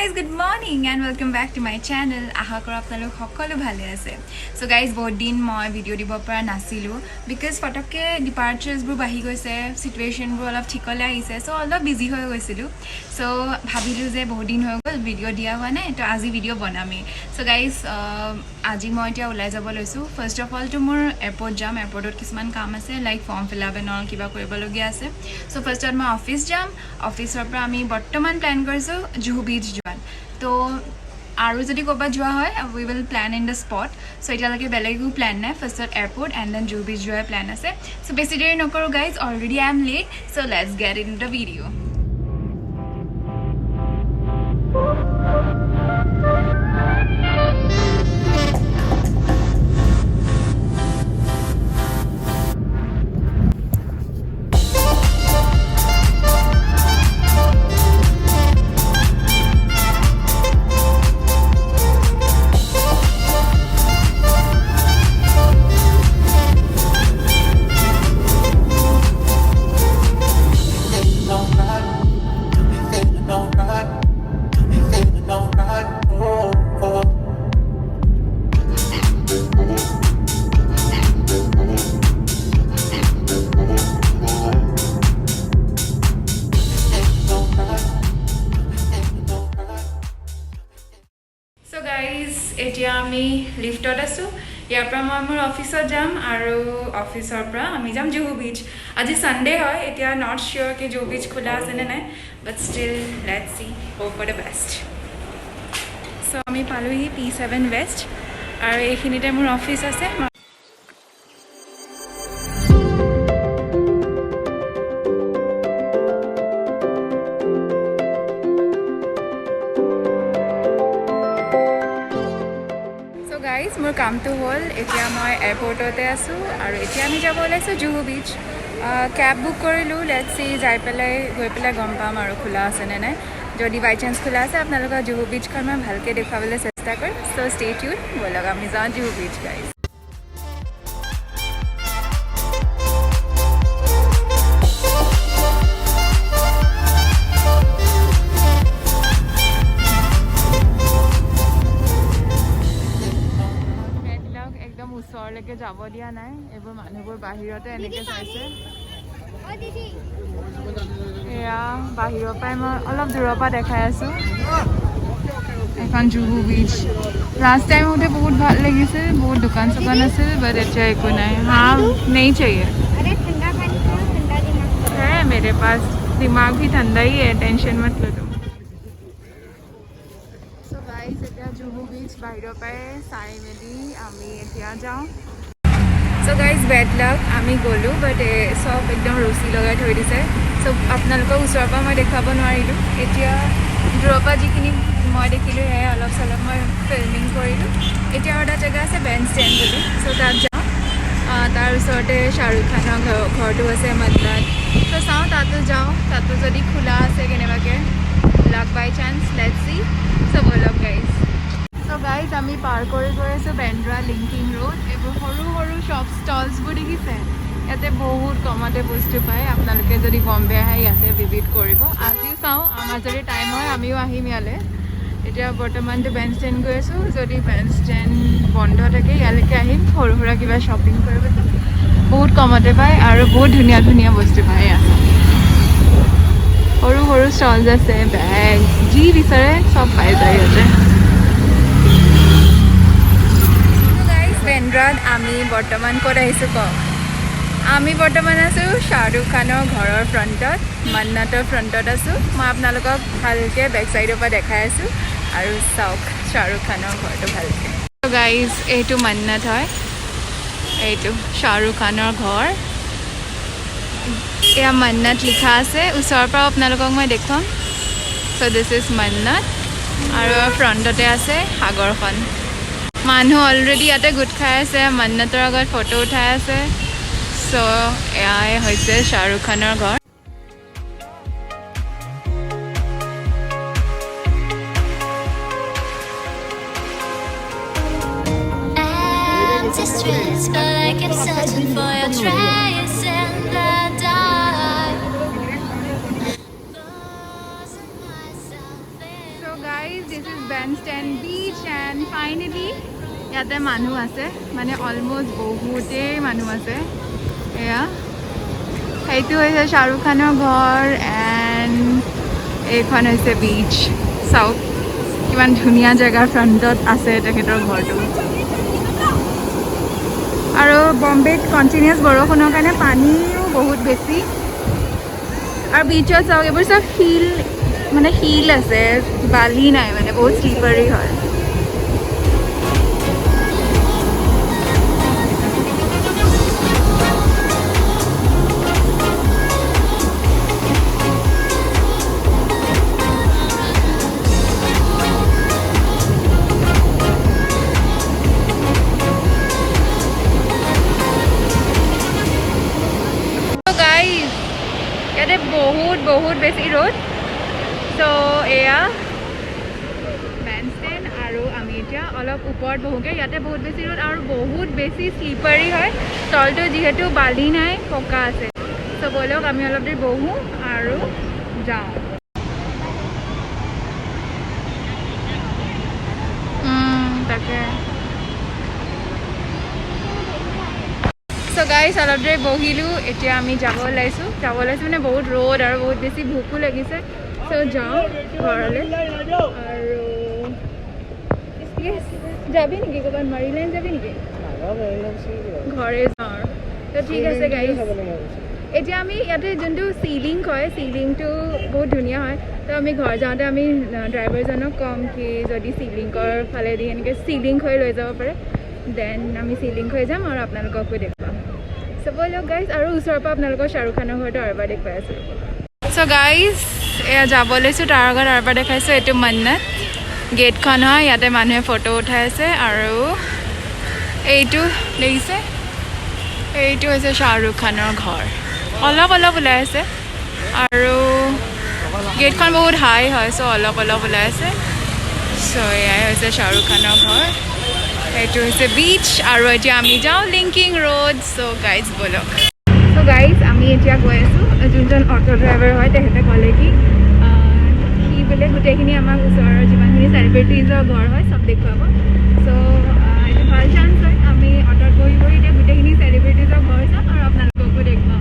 guys, good morning and welcome back to my channel. Aha kora apnalok hokolo bhale ase. So guys, bahut din moi video dibo para nasilu because photoke departures bur bahi goise, situation bur olop thikole aise. So olop busy hoy goisilu. So bhabilu je bahut din hoy gol video dia howa nai to aji video banami. So guys, aji moi etia ulai jabo loisu. First of all to mor airport jam, airport ot kisman kaam ase like form fill up and all kiba koribologia ase. So first at my office jam, office or pra ami bortoman plan korisu Juhu Beach joan. तो आरो जदि कोबा जोआ होय we will plan in the spot. So এটা লাগে বেলেগো plan নাই. First at airport and then Juhu Beach joa plan আছে. So বেছি দেৰি নকৰো guys, already I am late. So let's get into the video. এতিয়া আমি লিফটত আছো ইয়াৰ পৰা মই মোৰ অফিসত যাম আৰু অফিসৰ পৰা আমি যাম জুহু বিচ আজি সানডে হয় এতিয়া নট শিওর কি জুহু বিচ খোলা আছে নে নাই but still let's see hope for the best so আমি পালোহি P7 West আৰু এইখিনিতে মোৰ অফিস আছে मोर काम तो हल एतिया मैं एयरपोर्टते आसो और एतिया आमी जाब ओलाइसो जुहू बीच कैब बुक करिलो लेट्स सी जाय पेलाय गई पेलाय गम पाम और खुला आसे ने नाय जदि बाय चान्स खुला आसे आपनालोक जुहू बीच खन मैं भालके देखाबले चेष्टा कर सो स्टे ट्यून बोलक आमी जाओ जुहू बीच गाइस ওচৰলৈকে যাব দিয়া নাই এবোৰ মানুহবোৰ বাহিৰতে এনেকে চাইছে এয়া বাহিৰৰ পৰা মই অলপ দূৰৰ পৰা দেখাই আছো এখন জুহু বিচ লাষ্ট টাইম ওতে বহুত ভাল লাগিছে বহুত দোকান চোকান আছিল বাট এতিয়া একো নাই हाँ नहीं चाहिए अरे ठंडा पानी ठंडा दिमाग है मेरे पास दिमाग भी ठंडा ही है टेंशन मत लो तुम सो गाइस এতিয়া জুহু বিচ বাহিৰৰ পৰা চাই মেলি আমি এতিয়া যাওঁ सो गाइज बेड लक आमी गलो बट सब एकदम रसी लगा थी दिसे सो आपलोक ऊर मैं देखा नारिलो एतिया दूर पर जी मैं देखिलो है अलग चलप मैं फिल्मिंग करूँ एतिया और এটা जगह আছে बेंच स्टैंड बोली सो तक जाऊँ तार ऊरते शाहरुख खाনৰ घर আছে मदनात तो चाँ तातो जाऊँ तातो जदि खोला आसे केनेबाके luck by chance let's see so बोलक गाइज सो गाइज आमी पार কৰি গৈ আছো বেন্দ্ৰা লিংকিং रोड এবোৰ সৰু সৰু শপ ষ্টলছবোৰ দেখিছে ইয়াতে বহুত কমতে বস্তু পায় আপোনালোকে যদি বম্বে আহে ইয়াতে ভিজিট কৰিব আজিও চাওঁ আমাৰ যদি টাইম হয় আমিও আহিম ইয়ালে এতিয়া বৰ্তমানটো বেঞ্চ ষ্টেণ্ড গৈ আছো যদি বেঞ্চ ষ্টেণ্ড বন্ধ থাকে ইয়ালৈকে আহিম সৰু সুৰা কিবা শ্বপিং কৰিব বহুত কমতে পায় আৰু বহুত ধুনীয়া ধুনীয়া বস্তু পায় ইয়াত সৰু সৰু ষ্টলছ আছে বেগ যি বিচাৰে চব পাই যায় ইয়াতে बेंद्रात आमी बर्तमान कत आहिसु क आमी बर्तमान आसु शाहरुख खाনৰ घৰৰ फ्रंटत मन्नतर फ्रंटत आसु मैं आपनालोকক भालके बैक साइडर पर देखाई आसु और चाওক शाहरुख खाনৰ घरটো भालके तो गाइज এইটো मन्नत है এইটো शाहरुख खाনৰ घर এয়া मन्नत लिखा আছে ওচৰৰ পৰা आपनालोকক मैं দেখুৱাম सो दिस इज मन्नत और फ्रंटते আছে সাগৰখন मानु अलरेडी इते गोट खाई आसे मन्नतर आगत फोटो उठाई आसे सो एयाई होइसे शाहरुख खाনৰ घर গাইজ দিছ ইজ বেণ্ডষ্টেণ্ড বিচ এণ্ড ফাইনেলি ইয়াতে মানুহ আছে মানে অলমষ্ট বহুতেই মানুহ আছে এয়া সেইটো হৈছে শ্বাহৰুখ খানৰ ঘৰ এণ্ড এইখন হৈছে বিচ চাওক কিমান ধুনীয়া জেগাৰ ফ্ৰণ্টত আছে তেখেতৰ ঘৰটো আৰু বম্বেত কণ্টিনিউৱাছ বৰষুণৰ কাৰণে পানীও বহুত বেছি আৰু বিচত চাওক এইবোৰ চব শিল মানে শিল আছে বালি নাই মানে বহুত স্লিপাৰী হয় ইয়াতে বহুত বেছি ৰ'দ চ' এয়া বেণ্ডষ্টেণ্ড আৰু আমি এতিয়া অলপ ওপৰত বহোঁগৈ ইয়াতে বহুত বেছি ৰ'দ আৰু বহুত বেছি স্লিপাৰী হয় তলটো যিহেতু বালি নাই পকা আছে চ' ব'লক আমি অলপ দেৰি বহোঁ আৰু যাওঁ তাকে চ' গাইজ অলপ দেৰি বহিলোঁ এতিয়া আমি যাব ওলাইছোঁ মানে বহুত ৰ'দ আৰু বহুত বেছি ভোকো লাগিছে চ' যাওঁ ঘৰলৈ আৰু যাবি নেকি ক'ৰবাত মাৰিলাইন যাবি নেকি ঘৰে যাওঁ আৰু ত' ঠিক আছে গাইজ এতিয়া আমি ইয়াতে যোনটো চিলিং হয় চিলিংটো বহুত ধুনীয়া হয় তো আমি ঘৰ যাওঁতে আমি ড্ৰাইভাৰজনক ক'ম কি যদি চিলিংৰ ফালেদি এনেকৈ চিলিং হৈ লৈ যাব পাৰে দেন আমি চিলিং হৈ যাম আৰু আপোনালোককো দেখুৱাম চ' ব'লক গাইজ আৰু ওচৰৰ পৰা আপোনালোকৰ শ্বাহৰুখ খানৰ ঘৰটো আৰু এবাৰ দেখুৱাই আছোঁ চ' গাইজ এয়া যাব লৈছোঁ তাৰ আগত আৰু এবাৰ দেখাইছোঁ এইটো মন্নত গেটখন হয় ইয়াতে মানুহে ফটো উঠাই আছে আৰু এইটো দেখিছে এইটো হৈছে শ্বাহৰুখ খানৰ ঘৰ অলপ ওলাই আছে আৰু গেটখন বহুত হাই হয় চ' অলপ ওলাই আছে চ' এয়াই হৈছে শ্বাহৰুখ খানৰ ঘৰ এইটো হৈছে বিচ আৰু এতিয়া আমি যাওঁ লিংকিং ৰোড চ' গাইজ ব'লক চ' গাইজ আমি এতিয়া গৈ আছোঁ যোনজন অটো ড্ৰাইভাৰ হয় তেখেতে ক'লে কি সি বোলে গোটেইখিনি আমাক ওচৰৰ যিমানখিনি চেলিব্ৰিটিজৰ ঘৰ হয় চব দেখুৱাব চ' এইটো ভাল চান্স হয় আমি অটোত বহি এতিয়া গোটেইখিনি চেলিব্ৰিটিজৰ ঘৰ চাম আৰু আপোনালোককো দেখুৱাম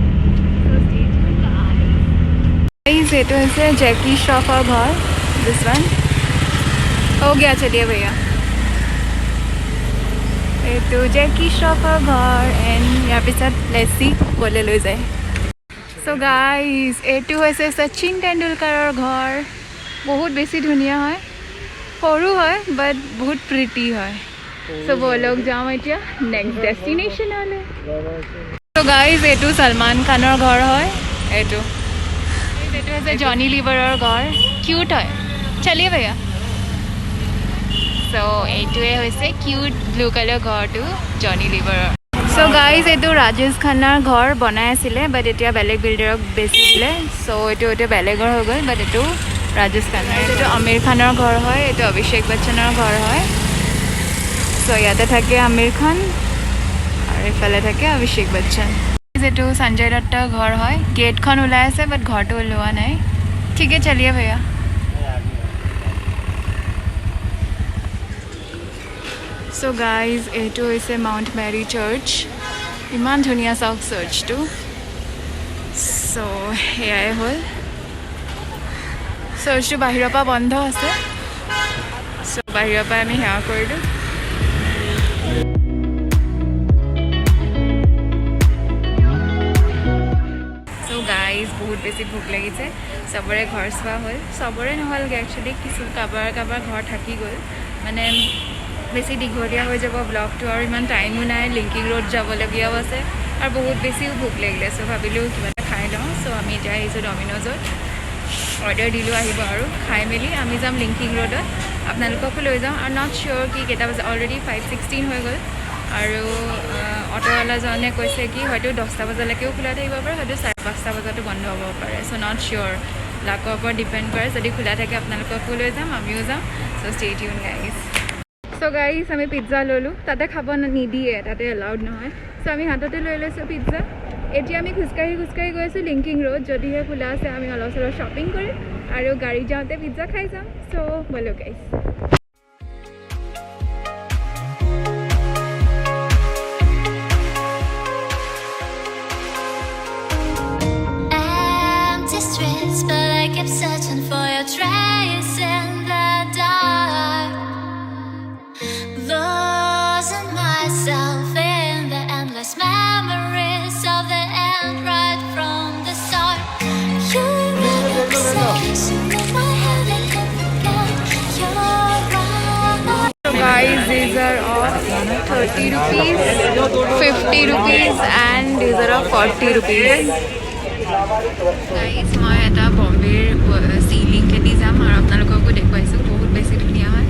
এইটো হৈছে জেকি শ্ৰফৰ ঘৰ দিছ वन हो गया चलिए भैया এইটো জেকি শ্ৰফৰ ঘৰ এণ্ড ইয়াৰ পিছত লেচি গ'লে লৈ যায় চ' গাইজ এইটো হৈছে শচীন তেণ্ডুলকাৰৰ ঘৰ বহুত বেছি ধুনীয়া হয় সৰু হয় বাট বহুত প্ৰিটি হয় চ' ব'লক যাওঁ এতিয়া নেক্সট ডেষ্টিনেশ্যনলৈ চ' গাইজ এইটো সলমান খানৰ ঘৰ হয় এইটো হৈছে জনি লিভাৰৰ ঘৰ কিউট হয় চলিয়ে ভैया চ' এইটোৱে হৈছে কিউট ব্লু কালাৰ ঘৰটো জনি লিভাৰৰ চ' গাইজ এইটো ৰাজেশ খান্নাৰ ঘৰ বনাই আছিলে বাট এতিয়া বেলেগ বিল্ডাৰক বেছি দিলে চ' এইটো এতিয়া বেলেগৰ হৈ গ'ল বাট এইটো ৰাজেশ খান্নাৰ এইটো আমিৰ খানৰ ঘৰ হয় এইটো অভিষেক বচ্চনৰ ঘৰ হয় চ' ইয়াতে থাকে আমিৰ খান আৰু এইফালে থাকে অভিষেক বচ্চন এইটো সঞ্জয় দত্তৰ ঘৰ হয় গেটখন ওলাই আছে বাট ঘৰটো ওলোৱা নাই ঠিকে চলিয়ে ভैया চ' গাইজ এইটো হৈছে মাউণ্ট মেৰী চাৰ্চ ইমান ধুনীয়া চাওক চাৰ্চটো চ' সেয়াই হ'ল চাৰ্চটো বাহিৰৰ পৰা বন্ধ আছে চ' বাহিৰৰ পৰা আমি সেৱা কৰিলোঁ গাইজ বহুত বেছি ভোক লাগিছে চবৰে ঘৰ চোৱা হ'ল চবৰে নহ'লগৈ একচুৱেলি কিছু কাৰোবাৰ ঘৰ থাকি গ'ল মানে বেছি দীঘলীয়া হৈ যাব ব্লগটো আৰু ইমান টাইমো নাই লিংকিং ৰোড যাবলগীয়াও আছে আৰু বহুত বেছিও ভোক লাগিলে চ' ভাবিলোঁ কিবা এটা খাই লওঁ চ' আমি এতিয়া আহিছোঁ ডমিন'জত অৰ্ডাৰ দিলোঁ আহিব আৰু খাই মেলি আমি যাম লিংকিং ৰোডত আপোনালোককো লৈ যাওঁ আৰু নট চিয়'ৰ কি কেইটা বজাত অলৰেডি 5:16 হৈ গ'ল আৰু অটোৱালাজনে কৈছে কি হয়তো 10টা বজালৈকেও খোলা থাকিব পাৰে হয়তো 5:30 বজাতো বন্ধ হ'ব পাৰে চ' নট চিয়'ৰ লাকৰ ওপৰত ডিপেণ্ড কৰে যদি খোলা থাকে আপোনালোককো লৈ যাম আমিও যাম চ' ষ্টে টিউন গাইজ চ' গাইজ আমি পিজ্জা ল'লোঁ তাতে খাব নিদিয়ে তাতে এলাউড নহয় চ' আমি হাততে লৈ লৈছোঁ পিজ্জা এতিয়া আমি খোজকাঢ়ি গৈ আছোঁ লিংকিং ৰোড যদিহে খোলা আছে আমি অলপ চলপ শ্বপিং কৰিম আৰু গাড়ী যাওঁতে পিজ্জা খাই যাম চ' ব'লো গাইছ But I kept searching for your trace in the dark, losing myself in the endless memories of the end right from the start. You're an obsession in my head, I can't forget you're right. So guys, these are of 30 rupees, 50 rupees and these are of 40 rupees. Guys, মই এটা বম্বেৰ ceiling খেদি যাম আৰু আপোনালোককো দেখুৱাইছোঁ বহুত বেছি ধুনীয়া হয়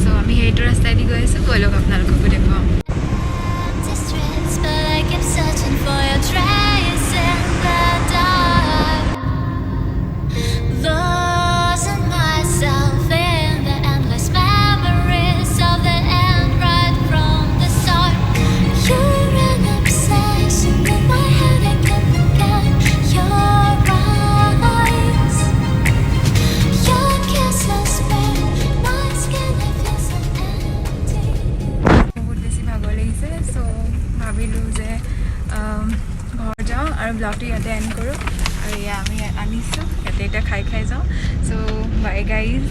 চ' আমি সেইটো ৰাস্তাইদি গৈ আছোঁ ব'লক আপোনালোককো দেখুৱাম Distress, but I kept searching for your trace in the dark, losing myself in the endless memories of the end right from the start. You're an obsession in my head, I can't forget your eyes. Your kisses burn my skin, I feel so empty. বহুত বেছি ভাগৰ লাগিছে চ' ভাবিলোঁ যে ঘৰ যাওঁ আৰু ব্লগটো ইয়াতে এণ্ড কৰোঁ আৰু এয়া আমি আনিছোঁ ইয়াতে এতিয়া খাই যাওঁ চ' বাই গাইজ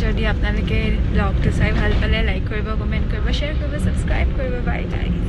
যদি আপোনালোকে ব্লগটো চাই ভাল পালে লাইক কৰিব কমেণ্ট কৰিব শ্বেয়াৰ কৰিব ছাবস্ক্ৰাইব কৰিব বাই গাইজ